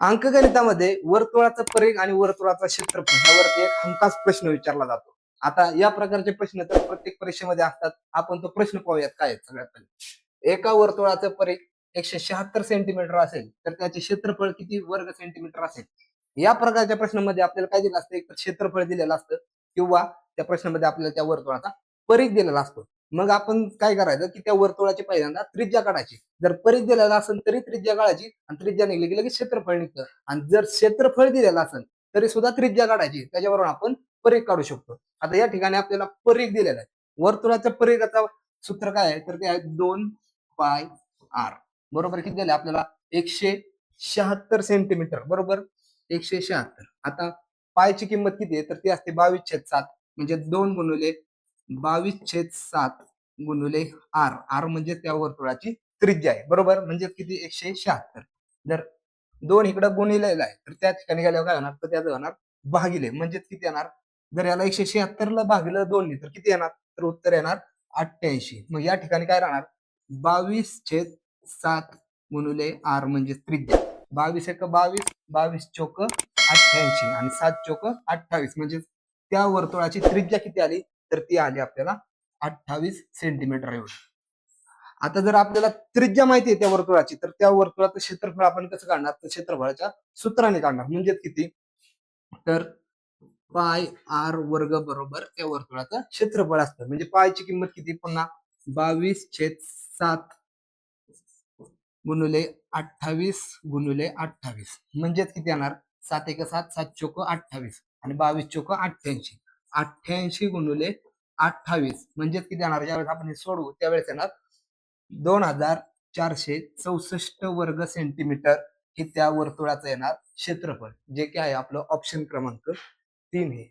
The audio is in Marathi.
अंकगणितामध्ये वर्तुळाचा परिघ आणि वर्तुळाचा क्षेत्रफळ यावरती एक हमखास प्रश्न विचारला जातो. आता या प्रकारचे प्रश्न तर प्रत्येक परीक्षेमध्ये असतात. आपण तो प्रश्न पाहूयात काय आहे सगळ्यात पहिले. एका वर्तुळाचं परिघ 176 सेंटीमीटर असेल तर त्याचे क्षेत्रफळ किती वर्ग सेंटीमीटर असेल. या प्रकारच्या प्रश्नामध्ये आपल्याला काय दिलं असतं, एक क्षेत्रफळ दिलेलं असतं किंवा त्या प्रश्नामध्ये आपल्याला त्या वर्तुळाचा परिघ दिलेला असतो. मग आपण काय करायचं की त्या वर्तुळाची पहिल्यांदा त्रिज्या काढायची. जर परिघ दिलेला असेल तरी त्रिज्या काढायची आणि त्रिज्या निघली की लगेच क्षेत्रफळ निघतं. आणि जर क्षेत्रफळ दिलेलं असेल तरी सुद्धा त्रिज्या काढायची, त्याच्यावरून आपण परिघ काढू शकतो. आता या ठिकाणी आपल्याला परिघ दिलेला आहे. वर्तुळाच्या परिघाचा सूत्र काय आहे तर ते आहे 2 पाय आर. बरोबर किती दिले आपल्याला 176 सेंटीमीटर. बरोबर 176. आता पायची किंमत किती आहे तर ती असते 22/7 म्हणजे 2 गुणिले 22/7 गुणिले आर. आर म्हणजे त्या वर्तुळाची त्रिज्या आहे. बरोबर म्हणजे किती 176. जर 2 इकडे गुणिलेला आहे तर त्या ठिकाणी गेल्यावर काय होणार तर त्याचं होणार भागिले म्हणजे किती येणार. जर याला 176 ला भागिलं 2 तर किती येणार तर उत्तर येणार 88. मग या ठिकाणी काय राहणार 22/7 गुणिले आर म्हणजे त्रिज्या. 22 एक 22, 22 चोक 88 आणि 7 चोक 28 म्हणजे त्या वर्तुळाची त्रिज्या किती आली तर ती आली आपल्याला 28 सेंटीमीटर एवढी. आता जर आपल्याला त्रिज्या माहिती आहे त्या वर्तुळाची तर त्या वर्तुळाचं क्षेत्रफळ आपण कसं काढणार तर क्षेत्रफळाच्या सूत्राने काढणार. म्हणजे किती तर पाय आर वर्ग बरोबर त्या वर्तुळाचं क्षेत्रफळ असतं. म्हणजे पायची किंमत किती पुन्हा 22/7 गुणिले 28 गुणिले 28 म्हणजेच किती येणार 7 एक 7, 7 चोक 28 आणि 22 चोक 88. 88 गुणिले 28 म्हणजेच किती येणार. ज्यावेळेस आपण हे सोडवू त्यावेळेस येणार 2464 वर्ग सेंटीमीटर हे त्या वर्तुळाचं येणार क्षेत्रफळ, जे की आहे आपलं ऑप्शन क्रमांक 3 हे.